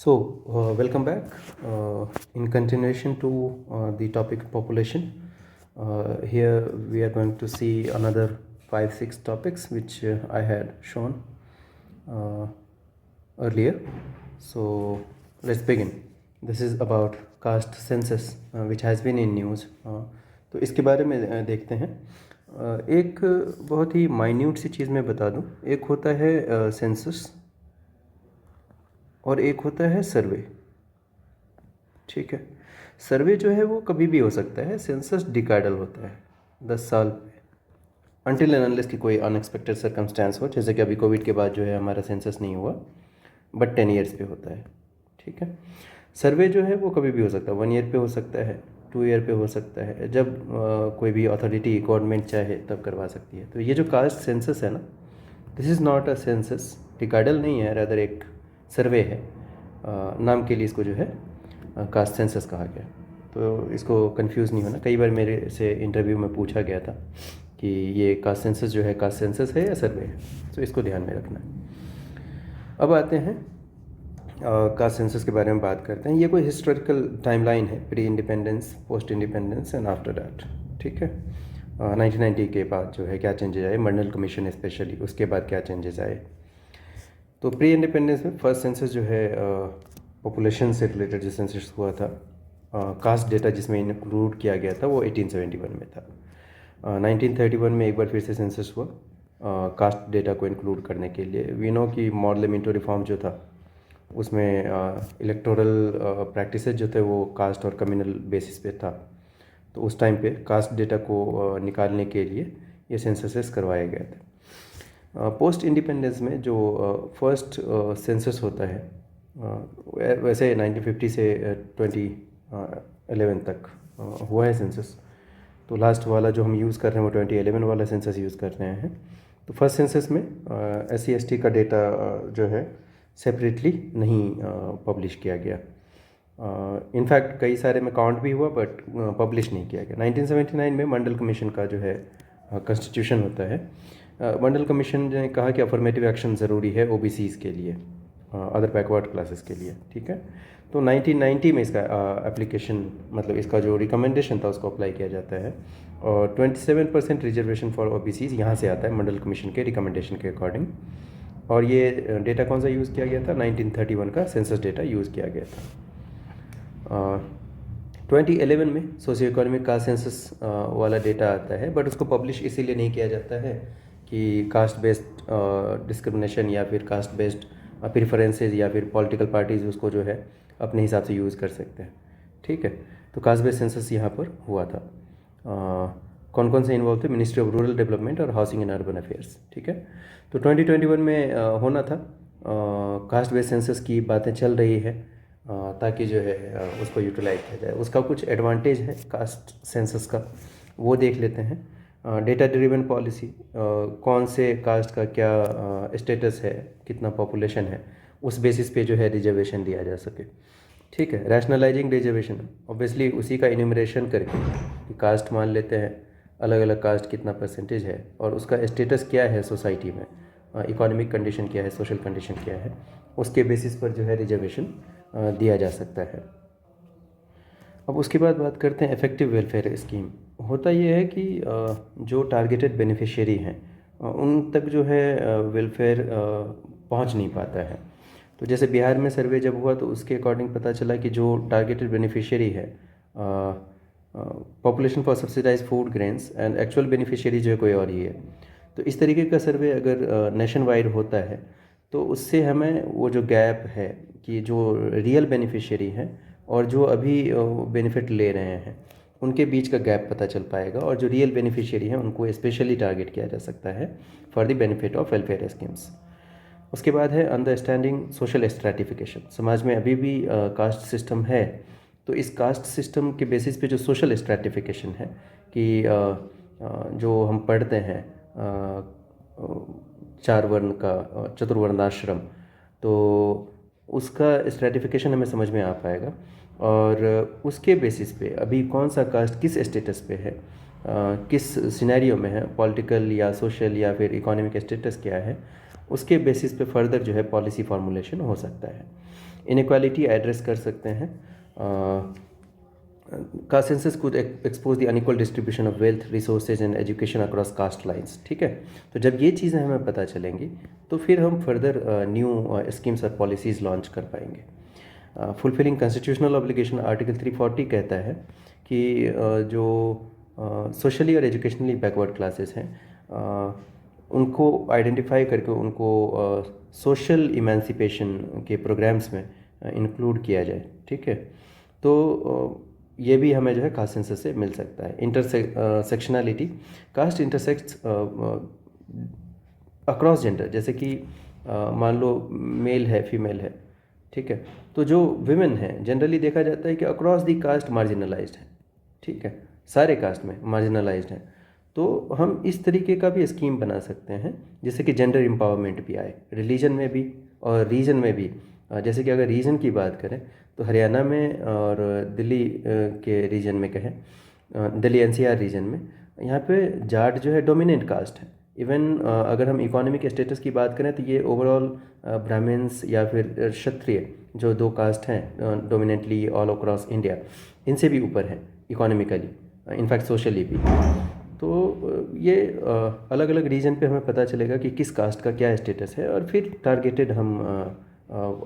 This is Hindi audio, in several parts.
Welcome back. In continuation to the topic population, here we are going to see another 5-6 topics which I had shown uh, earlier. So let's begin. This is about caste census which has been in news. तो इसके बारे में देखते हैं। एक बहुत ही माइन्यूट सी चीज़ मैं बता दूं। एक होता है सेंसस और एक होता है सर्वे। ठीक है। सर्वे जो है वो कभी भी हो सकता है, सेंसस डिकाइडल होता है 10 साल पे, अनटिल एंड अनलेस कि कोई अनएक्सपेक्टेड सर्कमस्टेंस हो, जैसे कि अभी कोविड के बाद जो है हमारा सेंसस नहीं हुआ, बट 10 ईयर्स पे होता है। ठीक है। सर्वे जो है वो कभी भी हो सकता है, 1 ईयर पे हो सकता है, 2 ईयर पे हो सकता है, जब कोई भी अथॉरिटी गवर्नमेंट चाहे तब करवा सकती है। तो ये जो कास्ट सेंसस है ना, this is not a census, decadal नहीं है, रादर एक सर्वे है। नाम के लिए इसको जो है कास्ट सेंसस कहा गया। तो इसको कंफ्यूज नहीं होना। कई बार मेरे से इंटरव्यू में पूछा गया था कि ये कास्ट सेंसस जो है कास्ट सेंसस है या सर्वे है, तो इसको ध्यान में रखना है। अब आते हैं कास्ट सेंसस के बारे में बात करते हैं। ये कोई हिस्टोरिकल टाइमलाइन है, pre independence, post independence and after that. ठीक है। 1990 के बाद जो है क्या चेंजेस आए, मंडल कमीशन स्पेशली, उसके बाद क्या चेंजेस आए। तो प्री इंडिपेंडेंस में फर्स्ट सेंसस जो है पॉपुलेशन से रिलेटेड जो सेंसस हुआ था, कास्ट डेटा जिसमें इंक्लूड किया गया था, वो 1871 में था। 1931 में एक बार फिर से सेंसस हुआ कास्ट डेटा को इंक्लूड करने के लिए। वी नो कि मॉडल मिंटो रिफॉर्म जो था उसमें इलेक्टोरल प्रैक्टिसेस जो थे वो कास्ट और कम्युनल बेसिस पे था। तो उस टाइम पे कास्ट डेटा को निकालने के लिए ये सेंससेस करवाए गए थे। पोस्ट इंडिपेंडेंस में जो फर्स्ट सेंसस होता है, वैसे 1950 से 2011 तक हुआ है सेंसस। तो लास्ट वाला जो हम यूज़ कर रहे हैं वो 2011 वाला सेंसस यूज़ कर रहे हैं। तो फर्स्ट सेंसस में SC/ST का डेटा जो है सेपरेटली नहीं पब्लिश किया गया। इनफैक्ट कई सारे में काउंट भी हुआ बट पब्लिश नहीं किया गया। 1979 में मंडल कमीशन का जो है कॉन्स्टिट्यूशन होता है। मंडल कमीशन ने कहा कि अफर्मेटिव एक्शन ज़रूरी है OBCs के लिए, अदर बैकवर्ड क्लासेस के लिए। ठीक है। तो 1990 में इसका एप्लीकेशन, मतलब इसका जो रिकमेंडेशन था उसको अप्लाई किया जाता है, और 27% रिजर्वेशन फॉर OBCs यहाँ से आता है मंडल कमीशन के रिकमेंडेशन के अकॉर्डिंग। और ये डेटा कौन सा यूज़ किया गया था, 1931 का सेंसस डेटा यूज़ किया गया था। 2011 में सोशियो इकोनॉमिक का सेंसस वाला डेटा आता है, बट उसको पब्लिश इसीलिए नहीं किया जाता है कि कास्ट बेस्ड डिस्क्रिमिनेशन या फिर कास्ट बेस्ड प्रेफरेंसेस या फिर पॉलिटिकल पार्टीज़ उसको जो है अपने हिसाब से यूज़ कर सकते हैं। ठीक है। तो कास्ट बेस्ड सेंसस यहाँ पर हुआ था। कौन कौन से इन्वॉल्व थे, मिनिस्ट्री ऑफ रूरल डेवलपमेंट और हाउसिंग एंड अर्बन अफेयर्स। ठीक है। तो 2021 में होना था। कास्ट बेस्ड सेंसस की बातें चल रही है ताकि जो है उसको यूटिलाइज किया जाए। उसका कुछ एडवांटेज है कास्ट सेंसस का, वो देख लेते हैं। डेटा ड्रिवन पॉलिसी, कौन से कास्ट का क्या स्टेटस है, कितना पॉपुलेशन है, उस बेसिस पे जो है रिजर्वेशन दिया जा सके। ठीक है। रैशनलाइजिंग रिजर्वेशन, ऑब्वियसली उसी का इन्यूमरेशन करके कि कास्ट मान लेते हैं, अलग अलग कास्ट कितना परसेंटेज है और उसका स्टेटस क्या है सोसाइटी में, इकोनॉमिक कंडीशन क्या है, सोशल कंडीशन क्या है, उसके बेसिस पर जो है रिजर्वेशन दिया जा सकता है। अब उसके बाद बात करते हैं इफेक्टिव वेलफेयर स्कीम। होता ये है कि जो टारगेटेड बेनिफिशियरी हैं उन तक जो है वेलफेयर पहुंच नहीं पाता है। तो जैसे बिहार में सर्वे जब हुआ तो उसके अकॉर्डिंग पता चला कि जो टारगेटेड बेनिफिशियरी है, population for subsidise food grains and actual beneficiary जो है कोई और ही है। तो इस तरीके का सर्वे अगर नेशन वाइड होता है तो उससे हमें वो जो गैप है कि जो रियल बेनिफिशियरी हैं और जो अभी बेनिफिट ले रहे हैं उनके बीच का गैप पता चल पाएगा, और जो रियल बेनिफिशियरी हैं उनको स्पेशली टारगेट किया जा सकता है for the benefit of welfare schemes. उसके बाद है अंडरस्टैंडिंग सोशल स्ट्रैटिफिकेशन। समाज में अभी भी कास्ट सिस्टम है, तो इस कास्ट सिस्टम के बेसिस पे जो सोशल स्ट्रैटिफिकेशन है कि जो हम पढ़ते हैं 4 वर्ण का चतुर्वर्णाश्रम, तो उसका स्ट्रैटिफिकेशन हमें समझ में आ पाएगा, और उसके बेसिस पे अभी कौन सा कास्ट किस स्टेटस पे है, किस सिनेरियो में है, पॉलिटिकल या सोशल या फिर इकोनॉमिक स्टेटस क्या है, उसके बेसिस पे फर्दर जो है पॉलिसी फार्मूलेशन हो सकता है। इनइक्वालिटी एड्रेस कर सकते हैं। Caste census could expose the unequal distribution of wealth, resources and education across cast lines. ठीक है, तो जब ये चीज़ें हमें पता चलेंगी तो फिर हम फर्दर न्यू स्कीम्स और पॉलिसीज़ लॉन्च कर पाएंगे। फुलफिलिंग कॉन्स्टिट्यूशनल ऑब्लिगेशन आर्टिकल 340 कहता है कि जो सोशली और एजुकेशनली बैकवर्ड क्लासेस हैं उनको आइडेंटिफाई करके उनको सोशल इमेंसिपेशन के प्रोग्राम्स में इंक्लूड किया जाए। ठीक है, तो ये भी हमें जो है कास्ट सेंसस से मिल सकता है। Intersectionality, cast intersects across gender, जैसे कि मान लो मेल है, फीमेल है। ठीक है, तो जो विमेन है जनरली देखा जाता है कि अक्रॉस दी कास्ट मार्जिनलाइज्ड है। ठीक है, सारे कास्ट में मार्जिनलाइज्ड हैं। तो हम इस तरीके का भी स्कीम बना सकते हैं जिससे कि जेंडर एम्पावरमेंट भी आए, रिलीजन में भी और रीजन में भी। जैसे कि अगर रीजन की बात करें तो हरियाणा में और दिल्ली के रीजन में कहें, दिल्ली एनसीआर रीजन में, यहाँ पे जाट जो है डोमिनेंट कास्ट है। इवन अगर हम इकोनॉमिक स्टेटस की बात करें तो ये ओवरऑल ब्राह्मण्स या फिर क्षत्रिय जो दो कास्ट हैं डोमिनेंटली ऑल अक्रॉस इंडिया, इनसे भी ऊपर है इकोनॉमिकली, इनफैक्ट सोशली भी। तो ये अलग अलग रीजन पे हमें पता चलेगा कि किस कास्ट का क्या स्टेटस है और फिर टारगेटेड हम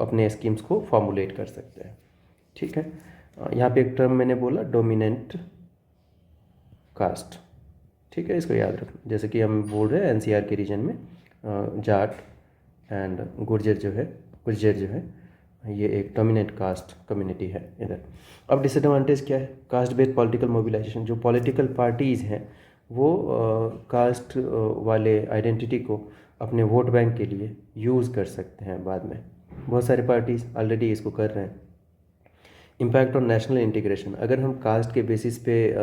अपने स्कीम्स को फॉर्मुलेट कर सकते हैं। ठीक है, यहाँ पे एक टर्म मैंने बोला डोमिनेंट कास्ट। ठीक है, इसको याद रखना। जैसे कि हम बोल रहे हैं एनसीआर के रीजन में जाट एंड गुर्जर जो है ये एक डोमिनेंट कास्ट कम्युनिटी है इधर। अब डिसएडवांटेज क्या है? कास्ट बेस्ड पॉलिटिकल मोबिलाइजेशन, जो पॉलिटिकल पार्टीज़ हैं वो कास्ट वाले आइडेंटिटी को अपने वोट बैंक के लिए यूज़ कर सकते हैं बाद में। बहुत सारे पार्टीज़ ऑलरेडी इसको कर रहे हैं। इम्पैक्ट ऑन नेशनल इंटीग्रेशन, अगर हम कास्ट के बेसिस पे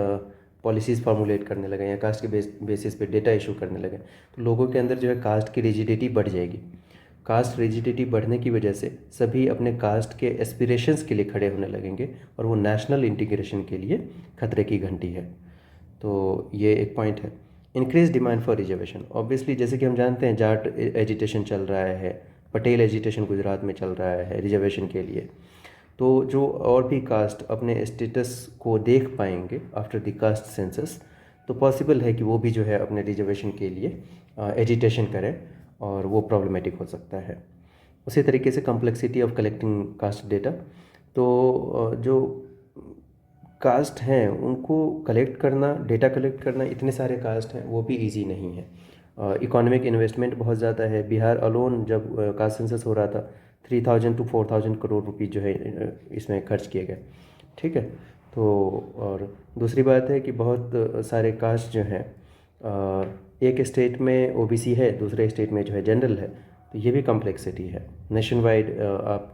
पॉलिसीज़ फार्मूलेट करने लगे या कास्ट के बेसिस पे डेटा इशू करने लगे तो लोगों के अंदर जो है कास्ट की रिजिडिटी बढ़ जाएगी। कास्ट रिजिडिटी बढ़ने की वजह से सभी अपने कास्ट के एस्पिरेशंस के लिए खड़े होने लगेंगे और वो नेशनल इंटीग्रेशन के लिए खतरे की घंटी है। तो ये एक पॉइंट है। Increase demand for reservation, obviously जैसे कि हम जानते हैं जाट एजिटेशन चल रहा है, पटेल एजिटेशन गुजरात में चल रहा है रिजर्वेशन के लिए। तो जो और भी कास्ट अपने स्टेटस को देख पाएंगे आफ्टर द कास्ट सेंसस तो पॉसिबल है कि वो भी जो है अपने रिजर्वेशन के लिए एजिटेशन करें और वो प्रॉब्लमेटिक हो सकता है। उसी तरीके से complexity of collecting caste data, तो जो कास्ट हैं उनको कलेक्ट करना, डेटा कलेक्ट करना, इतने सारे कास्ट हैं वो भी इजी नहीं है। इकोनॉमिक इन्वेस्टमेंट बहुत ज़्यादा है। बिहार अलोन जब कास्ट सेंसस हो रहा था 3000 to 4000 करोड़ रुपये जो है इसमें खर्च किए गए। ठीक है, तो और दूसरी बात है कि बहुत सारे कास्ट जो हैं एक स्टेट में ओबीसी है, दूसरे स्टेट में जो है जनरल है, तो ये भी कॉम्प्लेक्सिटी है। नेशन वाइड आप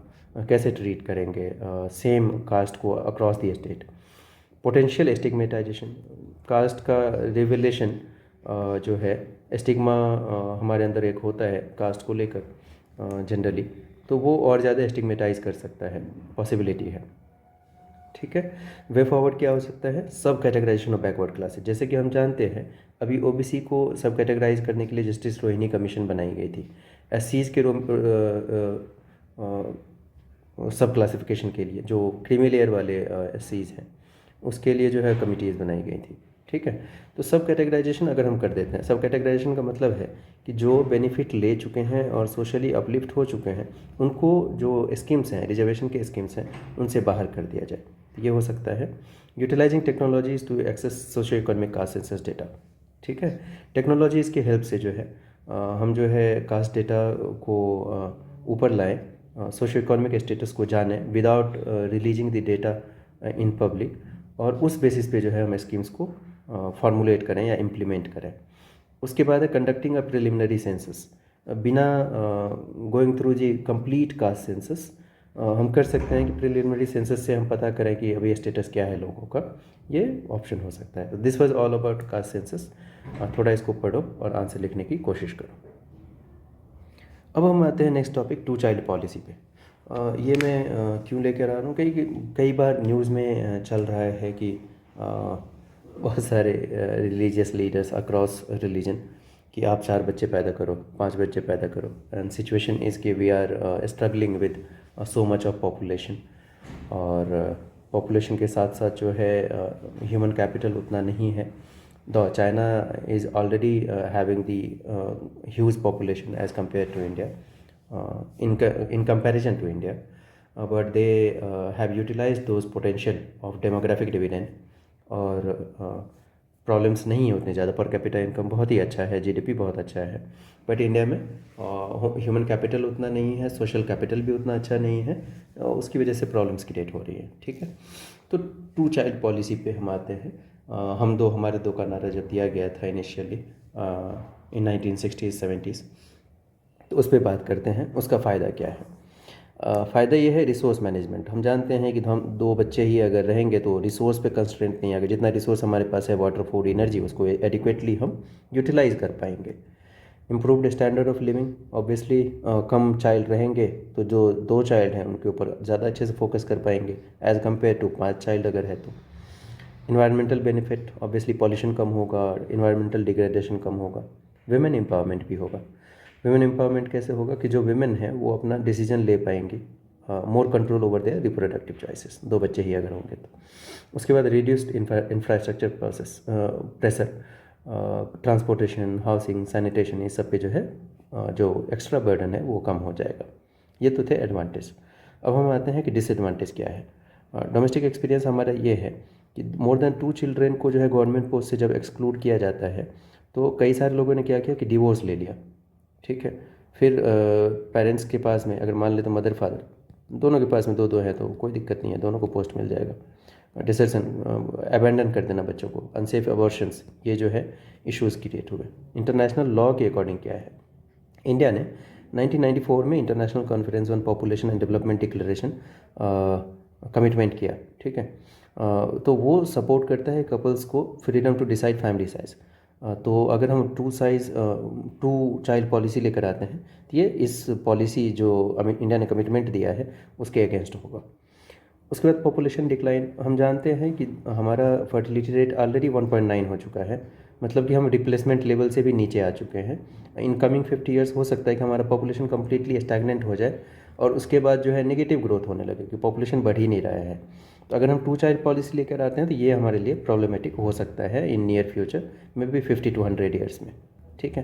कैसे ट्रीट करेंगे सेम कास्ट को across the state. Potential stigmatization, caste का रिवेलेशन जो है स्टिग्मा हमारे अंदर एक होता है कास्ट को लेकर जनरली, तो वो और ज़्यादा स्टिग्मेटाइज कर सकता है, पॉसिबिलिटी है। ठीक है, वे फॉरवर्ड क्या हो सकता है? सब कैटेगराइजेशन ऑफ बैकवर्ड क्लासेज, जैसे कि हम जानते हैं अभी ओबीसी को सब कैटेगराइज करने के लिए जस्टिस रोहिणी कमीशन बनाई गई थी। एससीज के सब क्लासिफिकेशन के लिए जो क्रीमी लेयर वाले एससीज हैं उसके लिए जो है कमिटीज़ बनाई गई थी। ठीक है, तो सब कैटेगराइजेशन अगर हम कर देते हैं, सब कैटेगराइजेशन का मतलब है कि जो बेनिफिट ले चुके हैं और सोशली अपलिफ्ट हो चुके हैं उनको जो स्कीम्स हैं, रिजर्वेशन के स्कीम्स हैं, उनसे बाहर कर दिया जाए। तो ये हो सकता है। Utilising technologies to access socio economic caste census data. ठीक है, टेक्नोलॉजीज़ की हेल्प से जो है हम जो है कास्ट डेटा को ऊपर लाएँ, सोशियो इकोनॉमिक स्टेटस को जानें without releasing the data in public, और उस बेसिस पे जो है हम स्कीम्स को फार्मूलेट करें या इम्प्लीमेंट करें। उसके बाद है कंडक्टिंग अ प्रिलिमिनरी सेंसस, बिना गोइंग थ्रू जी कंप्लीट कास्ट सेंसस हम कर सकते हैं कि प्रिलिमिनरी सेंसस से हम पता करें कि अभी स्टेटस क्या है लोगों का, ये ऑप्शन हो सकता है। This was all about caste census. थोड़ा इसको पढ़ो और आंसर लिखने की कोशिश करो। अब हम आते हैं next topic, two child policy पे। ये मैं क्यों लेकर आ रहा हूँ, कई बार न्यूज़ में चल रहा है कि बहुत सारे रिलीजियस लीडर्स अक्रॉस रिलीजन कि आप 4 बच्चे पैदा करो, 5 बच्चे पैदा करो, एंड सिचुएशन इज़ कि we are struggling with so much of population. और पॉपुलेशन के साथ साथ जो है ह्यूमन कैपिटल उतना नहीं है। The China is already having the huge population as compare to India, in comparison to India, but they have utilized those potential of demographic dividend, और प्रॉब्लम्स नहीं है उतने ज़्यादा। पर कैपिटा इनकम बहुत ही अच्छा है, जीडीपी बहुत अच्छा है, बट इंडिया में ह्यूमन कैपिटल उतना नहीं है, सोशल कैपिटल भी उतना अच्छा नहीं है, उसकी वजह से प्रॉब्लम्स क्रिएट हो रही है। ठीक है, तो 2 चाइल्ड पॉलिसी पे हम आते हैं। हमारे दो का नारा जब दिया गया था इनिशियली इन 1960s 70s, तो उस पर बात करते हैं उसका फ़ायदा क्या है। फ़ायदा ये है रिसोर्स मैनेजमेंट। हम जानते हैं कि हम 2 बच्चे ही अगर रहेंगे तो रिसोर्स पे कंस्ट्रेंट नहीं आएगा। जितना रिसोर्स हमारे पास है, वाटर, फूड, एनर्जी, उसको एडिक्वेटली हम यूटिलाइज कर पाएंगे। Improved standard of living, obviously come child रहेंगे तो जो 2 चाइल्ड हैं उनके ऊपर ज़्यादा अच्छे से फोकस कर पाएंगे एज़ कम्पेयर टू 5 चाइल्ड अगर है तो। इन्वायरमेंटल बेनिफिट, ऑब्वियसली पॉल्यूशन कम होगा, इन्वायरमेंटल डिग्रेडेशन कम होगा, वुमेन एम्पावरमेंट भी होगा। वुमेन एम्पावरमेंट कैसे होगा कि जो वुमेन है वो अपना डिसीजन ले पाएंगी, more control over their reproductive choices, 2 बच्चे ही अगर होंगे तो। उसके बाद reduced infrastructure pressure, transportation, housing, sanitation, इस सब पे जो है जो एक्स्ट्रा बर्डन है वो कम हो जाएगा। ये तो थे एडवांटेज। अब हम आते हैं कि डिसएडवांटेज क्या है। डोमेस्टिक एक्सपीरियंस हमारा ये है कि मोर देन 2 चिल्ड्रेन को जो है गवर्नमेंट पोस्ट से जब एक्सक्लूड किया जाता है तो कई सारे लोगों ने क्या किया कि डिवोर्स ले लिया। ठीक है, फिर पेरेंट्स के पास में अगर मान ले तो मदर फादर दोनों के पास में 2-2 है तो कोई दिक्कत नहीं है, दोनों को पोस्ट मिल जाएगा। डिसर्शन, अबेंडन कर देना बच्चों को, अनसेफ अबॉर्शंस, ये जो है इश्यूज़ क्रिएट हुए। इंटरनेशनल लॉ के अकॉर्डिंग क्या है, इंडिया ने 1994 में international conference on population and development declaration commitment किया। ठीक है, तो वो सपोर्ट करता है कपल्स को freedom to decide family size. तो अगर हम 2 चाइल्ड पॉलिसी लेकर आते हैं तो ये इस पॉलिसी जो इंडिया ने कमिटमेंट दिया है उसके अगेंस्ट होगा। उसके बाद पॉपुलेशन डिक्लाइन, हम जानते हैं कि हमारा फर्टिलिटी रेट ऑलरेडी 1.9 हो चुका है, मतलब कि हम रिप्लेसमेंट लेवल से भी नीचे आ चुके हैं। इन कमिंग 50 ईयर्स हो सकता है कि हमारा पॉपुलेशन कम्प्लीटली स्टैगनेंट हो जाए और उसके बाद जो है नेगेटिव ग्रोथ होने लगे कि पॉपुलेशन बढ़ ही नहीं रहा है। तो अगर हम 2 चाइल्ड पॉलिसी लेकर आते हैं तो ये हमारे लिए प्रॉब्लमेटिक हो सकता है इन नियर फ्यूचर में भी 50 to 100 ईयर्स में। ठीक है,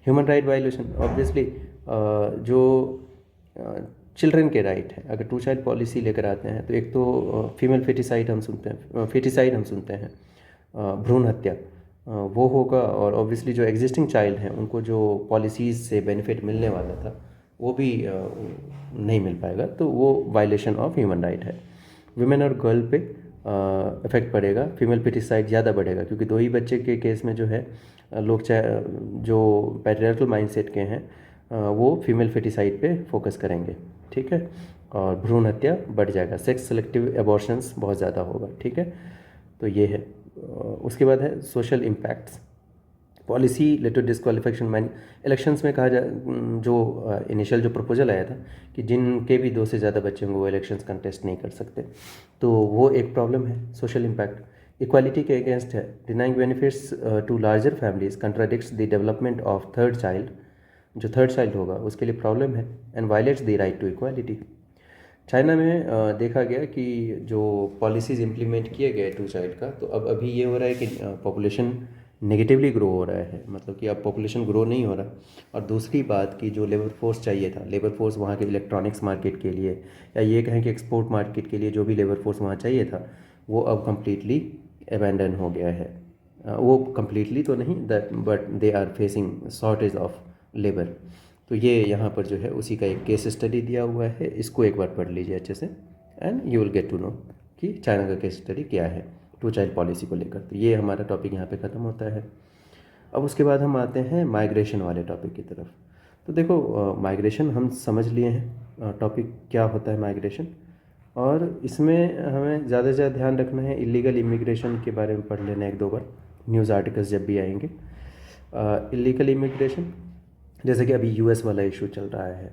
ह्यूमन राइट वायलेशन, ऑब्वियसली जो चिल्ड्रन के राइट है, अगर 2 चाइल्ड पॉलिसी लेकर आते हैं तो एक तो फीमेल फेटिसाइड हम सुनते हैं, भ्रूण हत्या वो होगा, और ऑब्वियसली जो एग्जिस्टिंग चाइल्ड हैं उनको जो पॉलिसीज़ से बेनिफिट मिलने वाला था वो भी नहीं मिल पाएगा, तो वो वायलेशन ऑफ ह्यूमन राइट है। वुमेन और गर्ल पे इफेक्ट पड़ेगा, फीमेल फेटिसाइड ज़्यादा बढ़ेगा क्योंकि 2 ही बच्चे के केस में जो है लोग चाहे जो पैट्रियार्कल माइंडसेट के हैं वो फीमेल फेटिसाइड पे फोकस करेंगे। ठीक है, और भ्रूण हत्या बढ़ जाएगा, सेक्स सेलेक्टिव एबॉर्शंस बहुत ज़्यादा होगा। ठीक है, तो ये है। उसके बाद है social impacts, policy letter disqualification. Main elections में कहा जा जो इनिशियल जो प्रपोजल आया था कि जिनके भी 2 से ज़्यादा बच्चे होंगे वो इलेक्शंस कंटेस्ट नहीं कर सकते, तो वो एक प्रॉब्लम है। सोशल इम्पैक्ट इक्वालिटी के अगेंस्ट है, denying benefits to larger families contradicts the development of third child. जो थर्ड चाइल्ड होगा उसके लिए प्रॉब्लम है and violates the right to equality. China में देखा गया कि जो पॉलिसीज़ इम्प्लीमेंट किए गए 2 चाइल्ड का, तो अब अभी ये हो रहा है कि पॉपुलेशन नेगेटिवली ग्रो हो रहा है, मतलब कि अब पॉपुलेशन ग्रो नहीं हो रहा। और दूसरी बात कि जो लेबर फोर्स चाहिए था, लेबर फोर्स वहाँ के इलेक्ट्रॉनिक्स मार्केट के लिए या ये कहें कि एक्सपोर्ट मार्केट के लिए जो भी लेबर फोर्स वहाँ चाहिए था वो अब कम्प्लीटली अबैंडन हो गया है। वो कम्प्लीटली तो नहीं, but they are facing shortage of labour. तो ये यहाँ पर जो है उसी का एक केस स्टडी दिया हुआ है, इसको एक बार पढ़ लीजिए अच्छे से and you will get to know कि चाइना का केस स्टडी क्या है 2 चाइल्ड पॉलिसी को लेकर। तो ये हमारा टॉपिक यहाँ पे ख़त्म होता है। अब उसके बाद हम आते हैं माइग्रेशन वाले टॉपिक की तरफ। तो देखो माइग्रेशन हम समझ लिए हैं टॉपिक क्या होता है माइग्रेशन, और इसमें हमें ज़्यादा से ज़्यादा ध्यान रखना है इलीगल इमिग्रेशन के बारे में पढ़ लेना 1-2 बार, न्यूज़ आर्टिकल्स जब भी आएंगे। इलीगल इमिग्रेशन जैसे कि अभी यूएस वाला इशू चल रहा है,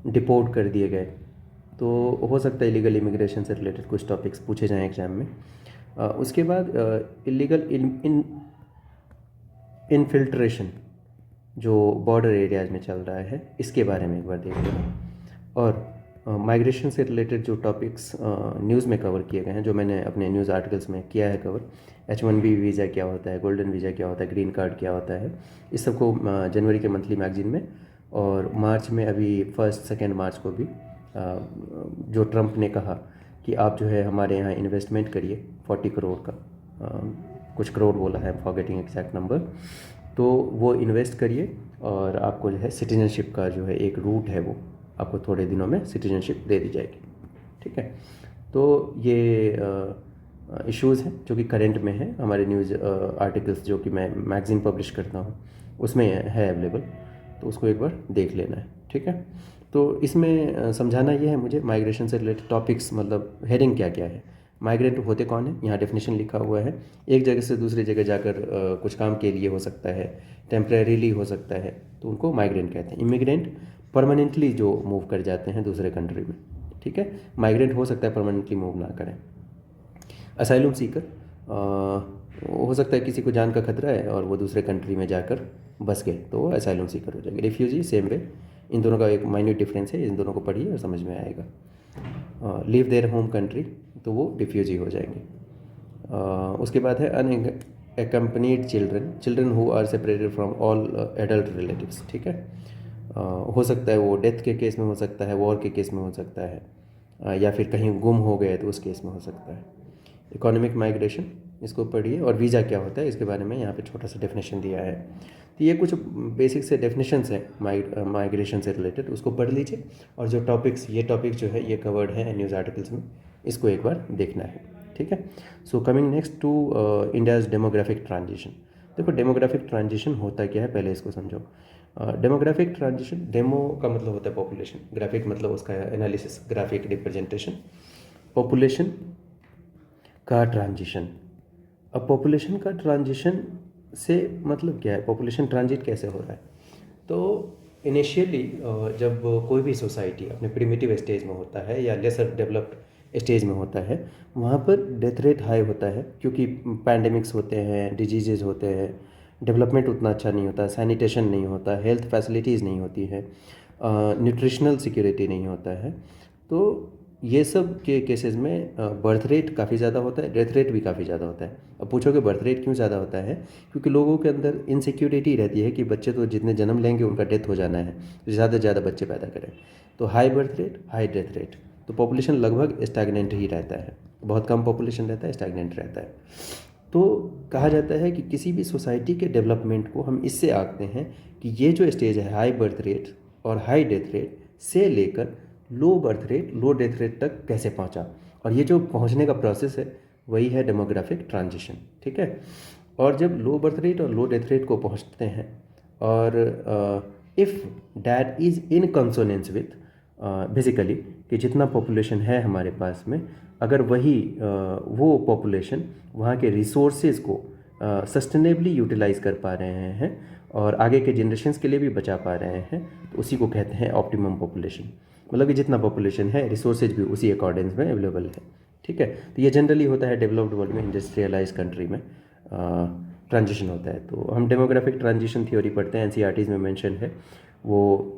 डिपोर्ट कर दिए गए, तो हो सकता है इलीगल इमिग्रेशन से रिलेटेड कुछ टॉपिक्स पूछे जाएं एग्जाम में। उसके बाद इलीगल इनफिल्ट्रेशन जो बॉर्डर एरियाज में चल रहा है इसके बारे में एक बार देख लेना, और माइग्रेशन से रिलेटेड जो टॉपिक्स न्यूज़ में कवर किए गए हैं, जो मैंने अपने न्यूज़ आर्टिकल्स में किया है कवर, H1B वीज़ा क्या होता है, गोल्डन वीज़ा क्या होता है, ग्रीन कार्ड क्या होता है, इस सबको जनवरी के मंथली मैगजीन में, और मार्च में अभी 1-2 मार्च को भी जो ट्रंप ने कहा कि आप जो है हमारे यहाँ इन्वेस्टमेंट करिए 40 करोड़ का, कुछ करोड़ बोला है, फॉरगेटिंग एग्जैक्ट नंबर, तो वो इन्वेस्ट करिए और आपको जो है सिटीजनशिप का जो है एक रूट है वो आपको थोड़े दिनों में सिटीजनशिप दे दी जाएगी। ठीक है, तो ये इश्यूज़ हैं जो कि करंट में है, हमारे न्यूज़ आर्टिकल्स जो कि मैं मैगज़ीन पब्लिश करता हूँ उसमें है अवेलेबल, तो उसको एक बार देख लेना है। ठीक है, तो इसमें समझाना ये है मुझे माइग्रेशन से रिलेटेड टॉपिक्स, मतलब हेडिंग क्या क्या है, माइग्रेंट होते कौन है, यहाँ डेफिनेशन लिखा हुआ है, एक जगह से दूसरी जगह जाकर कुछ काम के लिए हो सकता है, टेम्परेरीली हो सकता है, तो उनको माइग्रेंट कहते हैं। इमिग्रेंट परमानेंटली जो मूव कर जाते हैं दूसरे कंट्री में। ठीक है, माइग्रेंट हो सकता है परमानेंटली मूव ना करें। असाइलम सीकर हो सकता है किसी को जान का खतरा है और वो दूसरे कंट्री में जाकर बस गए, तो वो असाइलम सीकर हो जाएंगे। रिफ्यूजी सेम वे, इन दोनों का एक माइन्यूट डिफरेंस है, इन दोनों को पढ़िए और समझ में आएगा। लीव देयर होम कंट्री, तो वो रिफ्यूजी हो जाएंगे। उसके बाद है unaccompanied children, children who are separated from all adult relatives. ठीक है, हो सकता है वो डेथ के केस में हो सकता है, वॉर के केस में हो सकता है, या फिर कहीं गुम हो गए तो उस केस में हो सकता है। इकोनॉमिक माइग्रेशन, इसको पढ़िए, और वीज़ा क्या होता है इसके बारे में यहाँ पे छोटा सा डेफिनेशन दिया है। तो ये कुछ बेसिक से डेफिनेशंस हैं माइग्रेशन से रिलेटेड, उसको पढ़ लीजिए, और जो टॉपिक्स, ये टॉपिक जो है ये कवर्ड है न्यूज़ आर्टिकल्स में, इसको एक बार देखना है। ठीक है, so coming next to India's demographic transition. देखो डेमोग्राफिक ट्रांजिशन होता क्या है, पहले इसको समझो। डेमोग्राफिक ट्रांजिशन, डेमो का मतलब होता है पॉपुलेशन, ग्राफिक मतलब उसका एनालिसिस, ग्राफिक रिप्रेजेंटेशन, पॉपुलेशन का ट्रांजिशन। अब पॉपुलेशन का ट्रांजिशन से मतलब क्या है, पॉपुलेशन ट्रांजिट कैसे हो रहा है? तो इनिशियली जब कोई भी सोसाइटी अपने प्रिमिटिव स्टेज में होता है या लेसर डेवलप्ड स्टेज में होता है, वहाँ पर डेथ रेट हाई होता है, क्योंकि पैंडेमिक्स होते हैं, डिजीजेज होते हैं, डेवलपमेंट उतना अच्छा नहीं होता, सैनिटेशन नहीं होता, हेल्थ फैसिलिटीज़ नहीं होती है, न्यूट्रिशनल सिक्योरिटी नहीं होता है। तो ये सब के केसेस में बर्थ रेट काफ़ी ज़्यादा होता है, डेथ रेट भी काफ़ी ज़्यादा होता है। अब पूछोगे बर्थ रेट क्यों ज़्यादा होता है? क्योंकि लोगों के अंदर इनसिक्योरिटी रहती है कि बच्चे तो जितने जन्म लेंगे उनका डेथ हो जाना है, तो ज़्यादा से ज़्यादा बच्चे पैदा करें, तो high birth rate high death rate, तो पॉपुलेशन लगभग स्टैग्नेंट ही रहता है, बहुत कम पॉपुलेशन रहता है, स्टैग्नेंट रहता है। तो कहा जाता है कि किसी भी सोसाइटी के डेवलपमेंट को हम इससे आंकते हैं कि ये जो स्टेज है हाई बर्थ रेट और हाई डेथ रेट से लेकर लो बर्थ रेट लो डेथ रेट तक कैसे पहुंचा, और ये जो पहुंचने का प्रोसेस है वही है डेमोग्राफिक ट्रांजिशन। ठीक है, और जब लो बर्थ रेट और लो डेथ रेट को पहुंचते हैं, और if that is in consonance with basically कि जितना पॉपुलेशन है हमारे पास में, अगर वही वो पॉपुलेशन वहाँ के रिसोर्सेज को सस्टेनेबली यूटिलाइज कर पा रहे हैं और आगे के जनरेशन्स के लिए भी बचा पा रहे हैं, तो उसी को कहते हैं ऑप्टिमम पॉपुलेशन। मतलब कि जितना पॉपुलेशन है रिसोर्सेज भी उसी अकॉर्डेंस में अवेलेबल है। ठीक है, तो ये जनरली होता है डेवलप्ड वर्ल्ड में, इंडस्ट्रियलाइज कंट्री में ट्रांजिशन होता है। तो हम डेमोग्राफिक ट्रांजिशन थ्योरी पढ़ते हैं, एनसीईआरटीज़ में मेंशन है वो।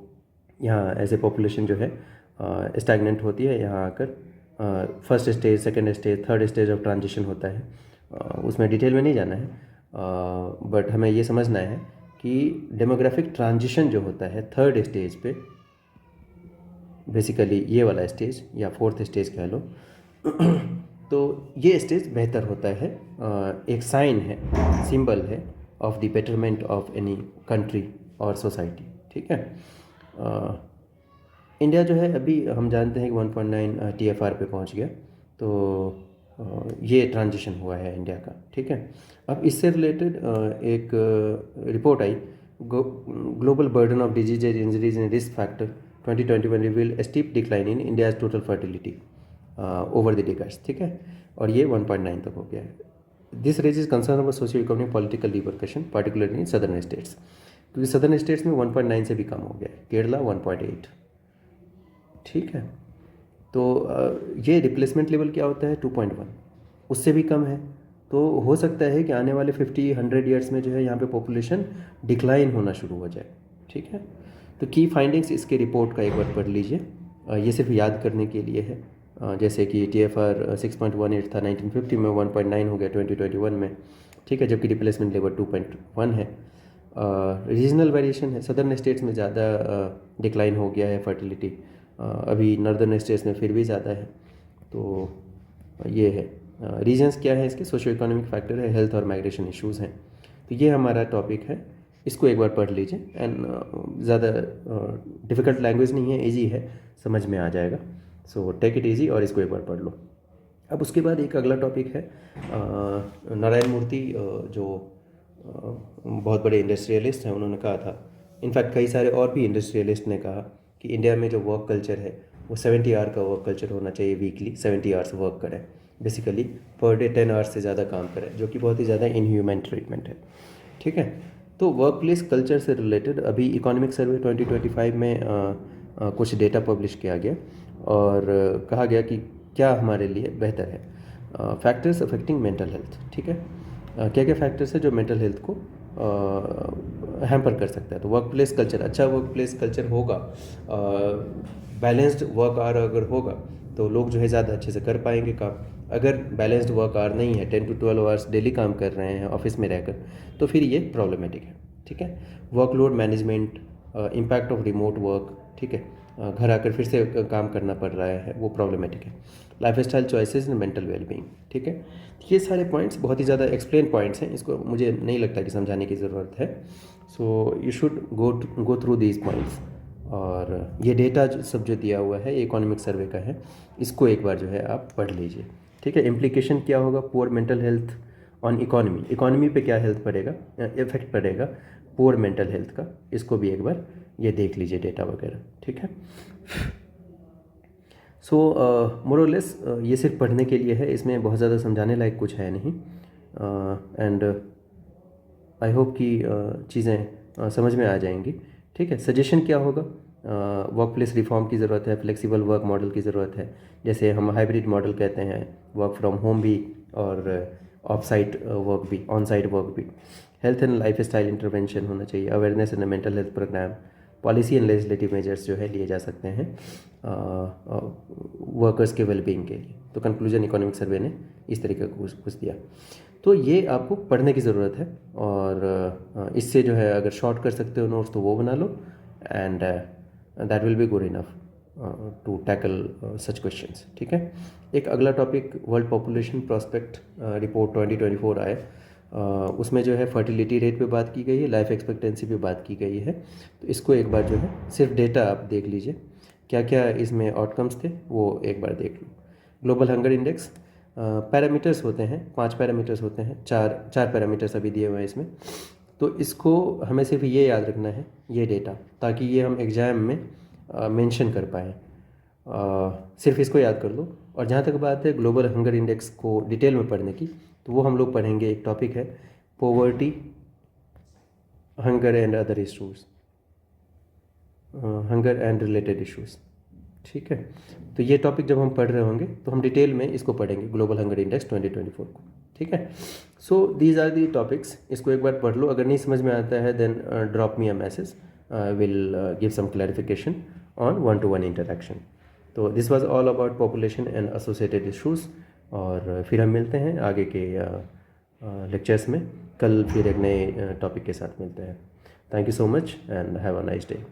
यहाँ ऐसे पॉपुलेशन जो है स्टैग्नेंट होती है, यहाँ आकर first stage, second stage, third stage of transition होता है। उसमें डिटेल में नहीं जाना है, बट हमें ये समझना है कि डेमोग्राफिक ट्रांजिशन जो होता है थर्ड स्टेज पे, बेसिकली ये वाला स्टेज या फोर्थ स्टेज कह लो, तो ये स्टेज बेहतर होता है, एक साइन है, सिंबल है of the betterment of any country और सोसाइटी। ठीक है, इंडिया जो है अभी हम जानते हैं कि 1.9 TFR पे पहुंच गया, तो ये ट्रांजिशन हुआ है इंडिया का। ठीक है, अब इससे रिलेटेड एक report I, global burden of diseases, injuries and risk factor 2021 reveal A steep decline in India's total fertility over the decades. ठीक है, और ये 1.9 तक हो गया है। This raises concern of socio economic political repercussion particularly in southern states, क्योंकि सदर्न स्टेट्स में 1.9 से भी कम हो गया है, केरला 1.8। ठीक है, तो ये रिप्लेसमेंट लेवल क्या होता है 2.1, उससे भी कम है। तो हो सकता है कि आने वाले 50-100 ईयर्स में जो है यहाँ पे पॉपुलेशन डिक्लाइन होना शुरू हो जाए। ठीक है, तो की फाइंडिंग्स इसके रिपोर्ट का एक बार पढ़ लीजिए, ये सिर्फ याद करने के लिए है। जैसे कि TFR 6.18 था 1950 में, 1.9 हो गया 2021 में। ठीक है, जबकि रिप्लेसमेंट लेवल 2.1 है। रीजनल वेरिएशन है, सदर्न स्टेट्स में ज़्यादा डिक्लाइन हो गया है फर्टिलिटी, अभी नॉर्दर्न स्टेट्स में फिर भी ज़्यादा है। तो ये है रीजन्स क्या है इसके, सोशो इकोनॉमिक फैक्टर है, हेल्थ और माइग्रेशन इश्यूज़ हैं। तो ये हमारा टॉपिक है, इसको एक बार पढ़ लीजिए। एंड ज़्यादा डिफ़िकल्ट लैंग्वेज नहीं है, इजी है, समझ में आ जाएगा। सो टेक इट इजी और इसको एक बार पढ़ लो। अब उसके बाद एक अगला टॉपिक है नारायण मूर्ति, जो बहुत बड़े इंडस्ट्रियलिस्ट हैं, उन्होंने कहा था, इनफैक्ट कई सारे और भी इंडस्ट्रियलिस्ट ने कहा कि इंडिया में जो वर्क कल्चर है वो 70 आवर का वर्क कल्चर होना चाहिए, वीकली 70 आवर्स वर्क करें, बेसिकली पर डे 10 आवर्स से ज़्यादा काम करें, जो कि बहुत ही ज़्यादा इनह्यूमन ट्रीटमेंट है। ठीक है, तो वर्क प्लेस कल्चर से रिलेटेड अभी इकोनॉमिक सर्वे 2025 में कुछ डेटा पब्लिश किया गया और कहा गया कि क्या हमारे लिए बेहतर है। Factors affecting mental health. ठीक है, क्या क्या फैक्टर्स है जो मेंटल हेल्थ को हैम्पर कर सकता है। तो वर्क प्लेस कल्चर, अच्छा वर्क प्लेस कल्चर होगा, बैलेंस्ड वर्क आवर अगर होगा तो लोग जो है ज़्यादा अच्छे से कर पाएंगे काम। अगर बैलेंस्ड वर्क आवर नहीं है, 10 to 12 आवर्स डेली काम कर रहे हैं ऑफिस में रहकर, तो फिर ये प्रॉब्लमेटिक है। ठीक है, workload management, impact of remote work, ठीक है, घर आकर फिर से काम करना पड़ रहा है, वो प्रॉब्लमेटिक है। Life style choices and mental wellbeing. ठीक है, ये सारे पॉइंट्स बहुत ही ज़्यादा एक्सप्लेन पॉइंट्स हैं, इसको मुझे नहीं लगता कि समझाने की ज़रूरत है। So you should go through these points. और ये डेटा सब जो दिया हुआ है, इकोनॉमिक सर्वे का है, इसको एक बार जो है आप पढ़ लीजिए। ठीक है, इम्प्लीकेशन क्या होगा poor mental health on economy, economy पे क्या हेल्थ पड़ेगा, इफेक्ट पड़ेगा पुअर मेंटल हेल्थ का, इसको भी एक बार ये देख लीजिए डेटा वगैरह। ठीक है, सो मोर और लेस ये सिर्फ पढ़ने के लिए है, इसमें बहुत ज़्यादा समझाने लायक कुछ है नहीं। एंड आई होप कि चीज़ें समझ में आ जाएंगी। ठीक है, सजेशन क्या होगा, वर्क प्लेस रिफॉर्म की ज़रूरत है, फ्लेक्सिबल वर्क मॉडल की ज़रूरत है, जैसे हम हाइब्रिड मॉडल कहते हैं, वर्क फ्रॉम होम भी और ऑफ साइट वर्क भी, ऑन साइट वर्क भी। Health and lifestyle intervention होना चाहिए, awareness and mental health programme, policy and legislative measures जो है लिए जा सकते हैं वर्कर्स के वेलबींग के लिए। तो कंक्लूजन इकोनॉमिक सर्वे ने इस तरीके का कुछ दिया। तो ये आपको पढ़ने की ज़रूरत है, और इससे जो है अगर शॉर्ट कर सकते हो नोट्स तो वो बना लो, and that will be good enough to tackle such questions. ठीक है, एक अगला topic world population prospect report 2024 आए, उसमें जो है फर्टिलिटी रेट पे बात की गई है, लाइफ एक्सपेक्टेंसी पे बात की गई है। तो इसको एक बार जो है सिर्फ डेटा आप देख लीजिए, क्या क्या इसमें आउटकम्स थे वो एक बार देख लो। ग्लोबल हंगर इंडेक्स, पैरामीटर्स होते हैं, 5 पैरामीटर्स होते हैं, चार पैरामीटर्स अभी दिए हुए हैं इसमें। तो इसको हमें सिर्फ ये याद रखना है, ये डेटा, ताकि ये हम एग्ज़ाम में मेंशन कर पाएँ। सिर्फ इसको याद कर लो। और जहाँ तक बात है ग्लोबल हंगर इंडेक्स को डिटेल में पढ़ने की, तो वो हम लोग पढ़ेंगे, एक टॉपिक है poverty, hunger and other issues, hunger and related issues. ठीक है, तो ये टॉपिक जब हम पढ़ रहे होंगे तो हम डिटेल में इसको पढ़ेंगे, ग्लोबल हंगर इंडेक्स 2024 को। ठीक है, so these are the topics, इसको एक बार पढ़ लो। अगर नहीं समझ में आता है then drop me a message, will give some clarification on 1-to-1 interaction. तो this was all about population and associated issues, और फिर हम मिलते हैं आगे के लेक्चर्स में। कल फिर एक नए टॉपिक के साथ मिलते हैं। Thank you so much and have a nice day.